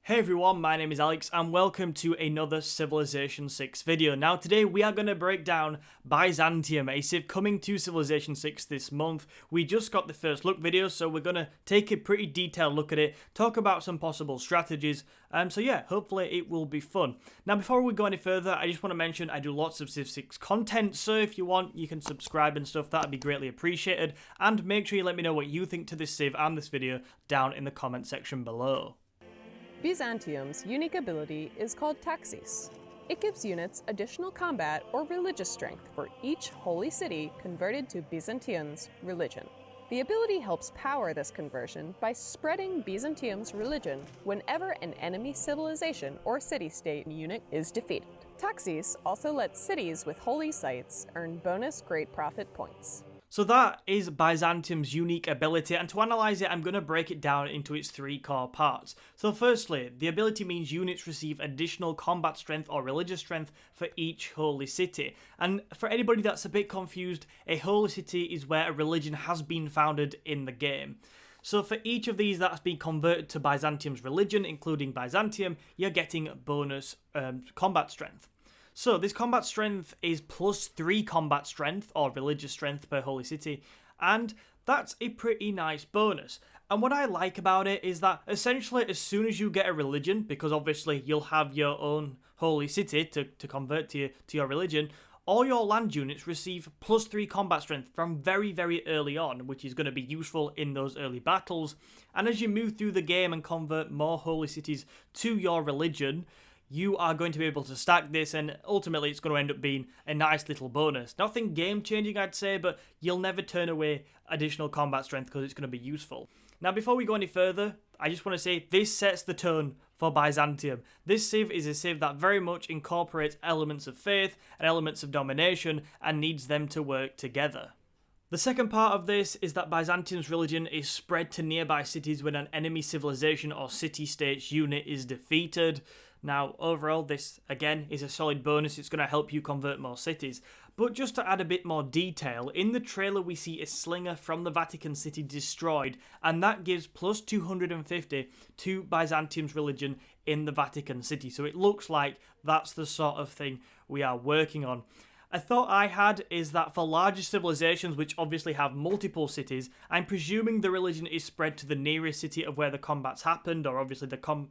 Hey everyone, my name is Alex and welcome to another Civilization 6 video. Now today we are going to break down Byzantium, a civ coming to Civilization 6 this month. We just got the first look video, so we're going to take a pretty detailed look at it, talk about some possible strategies, so yeah, hopefully it will be fun. Now before we go any further, I just want to mention I do lots of Civ 6 content, so if you want you can subscribe and stuff, that would be greatly appreciated, and make sure you let me know what you think to this civ and this video down in the comment section below. Byzantium's unique ability is called Taxis. It gives units additional combat or religious strength for each holy city converted to Byzantium's religion. The ability helps power this conversion by spreading Byzantium's religion whenever an enemy civilization or city-state unit is defeated. Taxis also lets cities with holy sites earn bonus great prophet points. So that is Byzantium's unique ability, and to analyse it I'm going to break it down into its three core parts. So firstly, the ability means units receive additional combat strength or religious strength for each holy city. And for anybody that's a bit confused, a holy city is where a religion has been founded in the game. So for each of these that's been converted to Byzantium's religion, including Byzantium, you're getting bonus combat strength. So this combat strength is +3 combat strength or religious strength per holy city, and that's a pretty nice bonus. And what I like about it is that essentially as soon as you get a religion, because obviously you'll have your own holy city to convert to your religion, all your land units receive +3 combat strength from very, very early on, which is going to be useful in those early battles. And as you move through the game and convert more holy cities to your religion, you are going to be able to stack this, and ultimately it's going to end up being a nice little bonus. Nothing game-changing I'd say, but you'll never turn away additional combat strength because it's going to be useful. Now before we go any further, I just want to say this sets the tone for Byzantium. This civ is a civ that very much incorporates elements of faith and elements of domination and needs them to work together. The second part of this is that Byzantium's religion is spread to nearby cities when an enemy civilization or city-states unit is defeated. Now, overall, this, again, is a solid bonus. It's going to help you convert more cities. But just to add a bit more detail, in the trailer we see a slinger from the Vatican City destroyed, and that gives +250 to Byzantium's religion in the Vatican City. So it looks like that's the sort of thing we are working on. A thought I had is that for larger civilizations which obviously have multiple cities, I'm presuming the religion is spread to the nearest city of where the combat's happened, or obviously the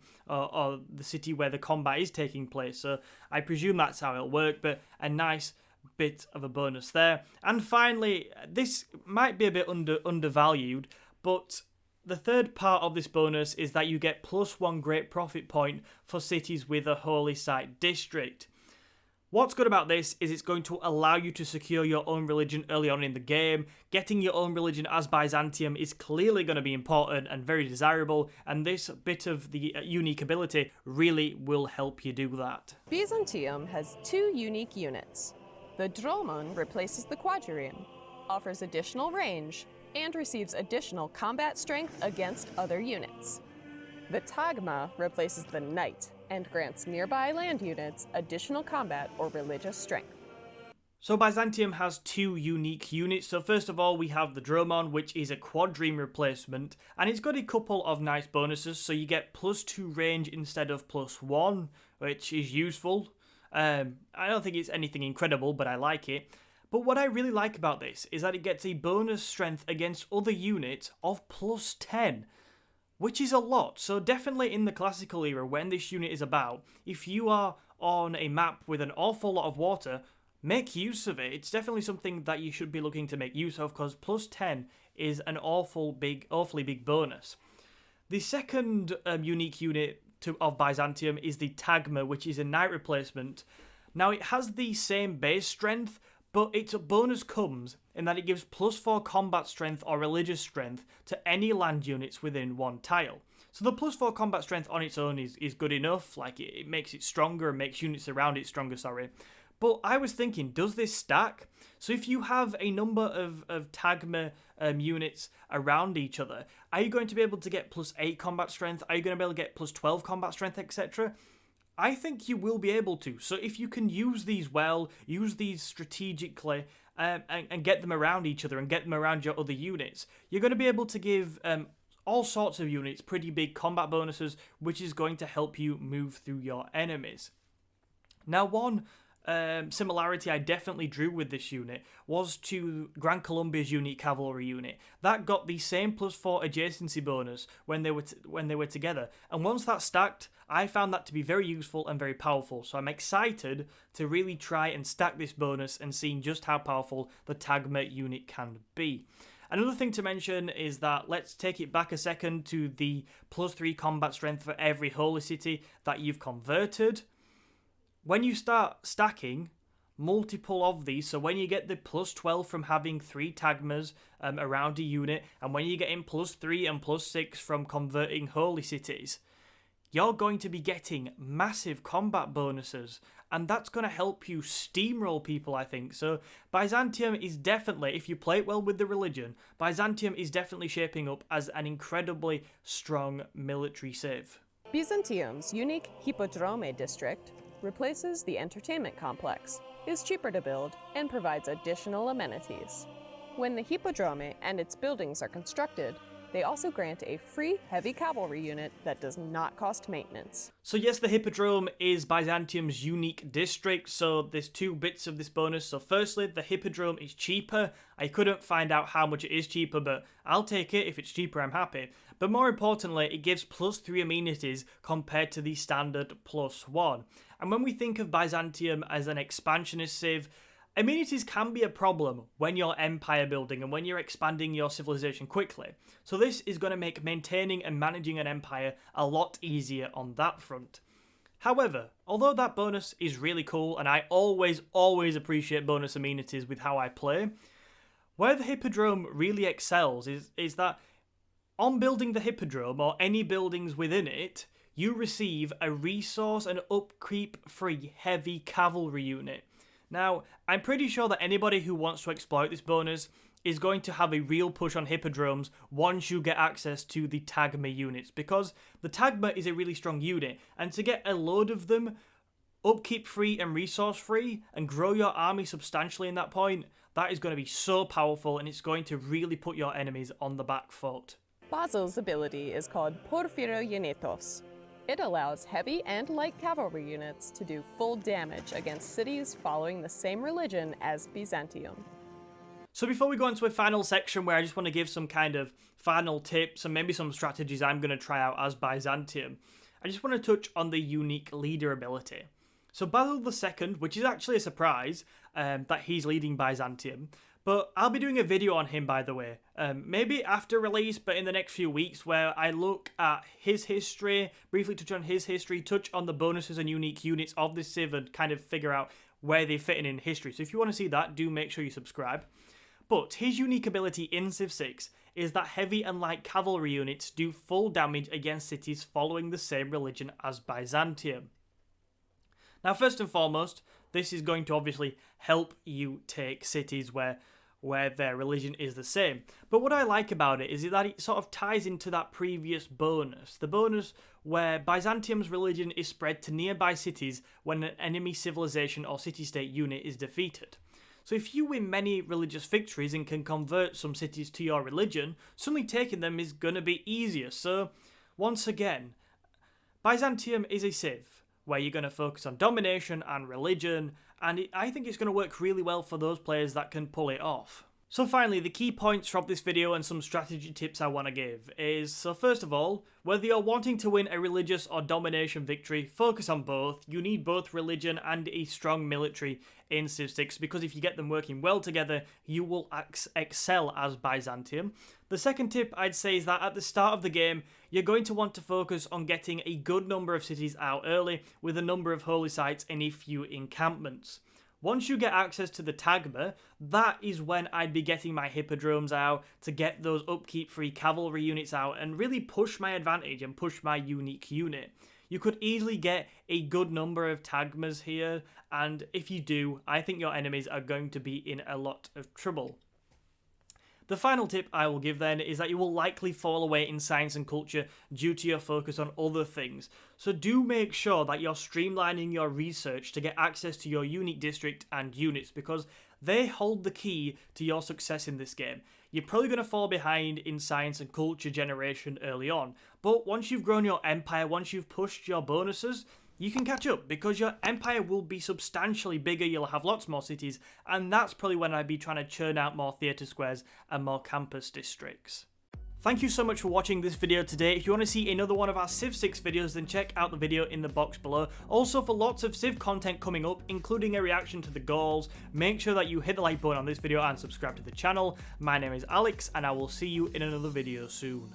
city where the combat is taking place. So I presume that's how it'll work, but a nice bit of a bonus there. And finally, this might be a bit undervalued, but the third part of this bonus is that you get +1 great profit point for cities with a holy site district. What's good about this is it's going to allow you to secure your own religion early on in the game. Getting your own religion as Byzantium is clearly going to be important and very desirable, and this bit of the unique ability really will help you do that. Byzantium has two unique units. The Dromon replaces the Quadrireme, offers additional range, and receives additional combat strength against other units. The Tagma replaces the Knight and grants nearby land units additional combat or religious strength. So Byzantium has two unique units. So first of all, we have the Dromon, which is a Quadrireme replacement, and it's got a couple of nice bonuses. So you get +2 range instead of +1, which is useful. I don't think it's anything incredible, but I like it. But what I really like about this is that it gets a bonus strength against other units of +10. Which is a lot. So definitely in the classical era, when this unit is about, if you are on a map with an awful lot of water, make use of it. It's definitely something that you should be looking to make use of, because +10 is an awfully big bonus. The second unique unit of Byzantium is the Tagma, which is a knight replacement. Now it has the same base strength, but its bonus comes in that it gives +4 combat strength or religious strength to any land units within one tile. So the +4 combat strength on its own is good enough, like it makes it stronger and makes units around it stronger, sorry. But I was thinking, does this stack? So if you have a number of Tagma units around each other, are you going to be able to get +8 combat strength? Are you going to be able to get +12 combat strength, etc.? I think you will be able to. So if you can use these well, use these strategically, and get them around each other and get them around your other units, you're going to be able to give all sorts of units, pretty big combat bonuses, which is going to help you move through your enemies. Now, one similarity I definitely drew with this unit was to Gran Colombia's unique cavalry unit. That got the same +4 adjacency bonus when they were together, and once that stacked, I found that to be very useful and very powerful. So I'm excited to really try and stack this bonus and seeing just how powerful the Tagma unit can be. Another thing to mention is that let's take it back a second to the +3 combat strength for every holy city that you've converted. When you start stacking multiple of these, so when you get the +12 from having 3 Tagmas around a unit, and when you're getting +3 and +6 from converting holy cities, you're going to be getting massive combat bonuses, and that's going to help you steamroll people, I think. So Byzantium is definitely, if you play it well with the religion, Byzantium is definitely shaping up as an incredibly strong military civ. Byzantium's unique Hippodrome district replaces the entertainment complex, is cheaper to build, and provides additional amenities. When the Hippodrome and its buildings are constructed, they also grant a free heavy cavalry unit that does not cost maintenance. So yes, the Hippodrome is Byzantium's unique district, so there's 2 bits of this bonus. So firstly, the Hippodrome is cheaper. I couldn't find out how much it is cheaper, but I'll take it. If it's cheaper, I'm happy. But more importantly, it gives +3 amenities compared to the standard +1. And when we think of Byzantium as an expansionist civ, amenities can be a problem when you're empire building and when you're expanding your civilization quickly. So this is going to make maintaining and managing an empire a lot easier on that front. However, although that bonus is really cool, and I always appreciate bonus amenities with how I play, where the Hippodrome really excels is that on building the Hippodrome, or any buildings within it, you receive a resource and upkeep-free heavy cavalry unit. Now, I'm pretty sure that anybody who wants to exploit this bonus is going to have a real push on Hippodromes once you get access to the Tagma units, because the Tagma is a really strong unit, and to get a load of them upkeep-free and resource-free and grow your army substantially in that point, that is going to be so powerful, and it's going to really put your enemies on the back foot. Basil's ability is called Porfiro Unitos. It allows heavy and light cavalry units to do full damage against cities following the same religion as Byzantium. So before we go into a final section where I just want to give some kind of final tips and maybe some strategies I'm going to try out as Byzantium, I just want to touch on the unique leader ability. So Basil II, which is actually a surprise that he's leading Byzantium, but I'll be doing a video on him, by the way, maybe after release, but in the next few weeks, where I look at his history, briefly touch on his history, touch on the bonuses and unique units of this civ, and kind of figure out where they fit in history. So if you want to see that, do make sure you subscribe. But his unique ability in Civ 6 is that heavy and light cavalry units do full damage against cities following the same religion as Byzantium. Now, first and foremost, this is going to obviously help you take cities where their religion is the same. But what I like about it is that it sort of ties into that previous bonus. The bonus where Byzantium's religion is spread to nearby cities when an enemy civilization or city-state unit is defeated. So if you win many religious victories and can convert some cities to your religion, suddenly taking them is going to be easier. So, once again, Byzantium is a civ where you're going to focus on domination and religion, and I think it's going to work really well for those players that can pull it off. So finally, the key points from this video and some strategy tips I want to give is, so first of all, whether you're wanting to win a religious or domination victory, focus on both. You need both religion and a strong military in Civ 6, because if you get them working well together, you will excel as Byzantium. The second tip I'd say is that at the start of the game, you're going to want to focus on getting a good number of cities out early with a number of holy sites and a few encampments. Once you get access to the Tagma, that is when I'd be getting my Hippodromes out to get those upkeep-free cavalry units out and really push my advantage and push my unique unit. You could easily get a good number of Tagmas here, and if you do, I think your enemies are going to be in a lot of trouble. The final tip I will give then is that you will likely fall away in science and culture due to your focus on other things. So do make sure that you're streamlining your research to get access to your unique district and units, because they hold the key to your success in this game. you're probably going to fall behind in science and culture generation early on. But once you've grown your empire, once you've pushed your bonuses, you can catch up because your empire will be substantially bigger, you'll have lots more cities, and that's probably when I'd be trying to churn out more theatre squares and more campus districts. Thank you so much for watching this video today. If you want to see another one of our Civ 6 videos, then check out the video in the box below. Also, for lots of Civ content coming up, including a reaction to the goals, make sure that you hit the like button on this video and subscribe to the channel. My name is Alex, and I will see you in another video soon.